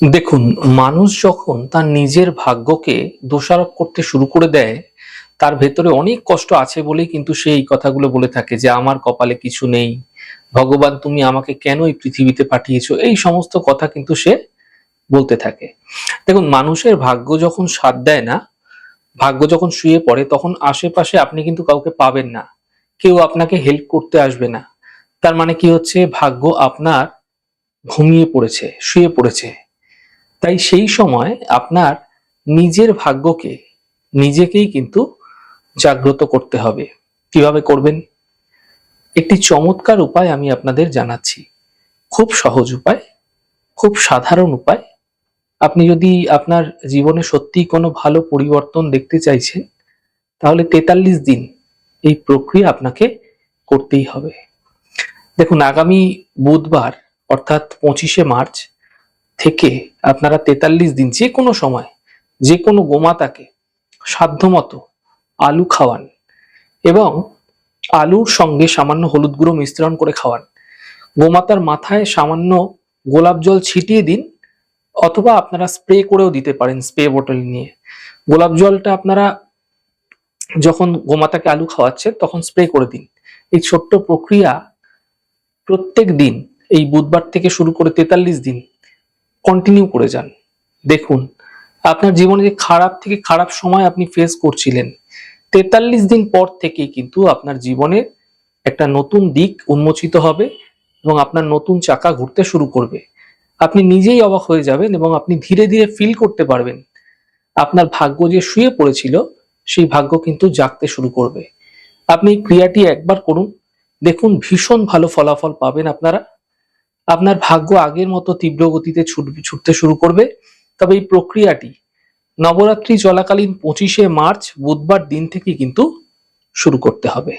দেখুন, মানুষ যখন তার নিজের ভাগ্যকে দোষারোপ করতে শুরু করে দেয়, তার ভেতরে অনেক কষ্ট আছে বলেই কিন্তু সে এই কথাগুলো বলে থাকে যে, "আমার কপালে কিছু নেই। ভগবান তুমি আমাকে কেন এই পৃথিবীতে পাঠিয়েছো?" এই সমস্ত কথা কিন্তু সে বলতে থাকে। দেখুন, মানুষের ভাগ্য যখন সাথ দেয় না, ভাগ্য যখন শুয়ে পড়ে, তখন আশেপাশে আপনি কিন্তু কাউকে পাবেন না। কেউ আপনাকে হেল্প করতে আসবে না। তার মানে কি হচ্ছে? ভাগ্য আপনার ঘুমিয়ে পড়েছে, শুয়ে পড়েছে। তাই সেই সময় আপনার নিজের ভাগ্যকে নিজেকেই কিন্তু জাগ্রত করতে হবে। কিভাবে করবেন? একটি চমৎকার উপায় আমি আপনাদের জানাচ্ছি। খুব সহজ উপায়, খুব সাধারণ উপায়। আপনি যদি আপনার জীবনে সত্যিই কোনো ভালো পরিবর্তন দেখতে চাইছেন, তাহলে ৪৩ দিন এই প্রক্রিয়া আপনাকে করতেই হবে। দেখুন, আগামী বুধবার অর্থাৎ ২৫শে মার্চ থেকে আপনারা ৪৩ দিন যেকোনো সময় যেকোনো গোমাতাকে সাধ্যমতো আলু খাওয়ান এবং আলুর সঙ্গে সামান্য হলুদ গুঁড়ো মিশ্রণ করে খাওয়ান। গোমাতার মাথায় সামান্য গোলাপ জল ছিটিয়ে দিন, অথবা আপনারা স্প্রে করেও দিতে পারেন স্প্রে বোতল নিয়ে। গোলাপ জলটা আপনারা যখন গোমাতাকে আলু খাওয়াচ্ছেন তখন স্প্রে করে দিন। এই ছোট্ট প্রক্রিয়া প্রত্যেক দিন এই বুধবার থেকে শুরু করে ৪৩ দিন কন্টিনিউ করে যান। দেখুন, আপনার জীবনে যে খারাপ থেকে খারাপ সময় আপনি ফেস করছিলেন, ৪৩ দিন পর থেকেই কিন্তু আপনার জীবনে একটা নতুন দিক উন্মোচিত হবে এবং আপনার নতুন চাকা ঘুরতে শুরু করবে। আপনি নিজেই অবাক হয়ে যাবেন এবং আপনি ধীরে ধীরে ফিল করতে পারবেন আপনার ভাগ্য যে শুয়ে পড়েছিল সেই ভাগ্য কিন্তু জাগতে শুরু করবে। আপনি এই ক্রিয়াটি একবার করুন, দেখুন ভীষণ ভালো ফলাফল পাবেন আপনারা। আপনার ভাগ্য আগের মতো তীব্র গতিতে ছুটতে শুরু করবে। তবে এই প্রক্রিয়াটি নবরাত্রি চলাকালীন ২৫শে মার্চ বুধবার দিন থেকে কিন্তু শুরু করতে হবে।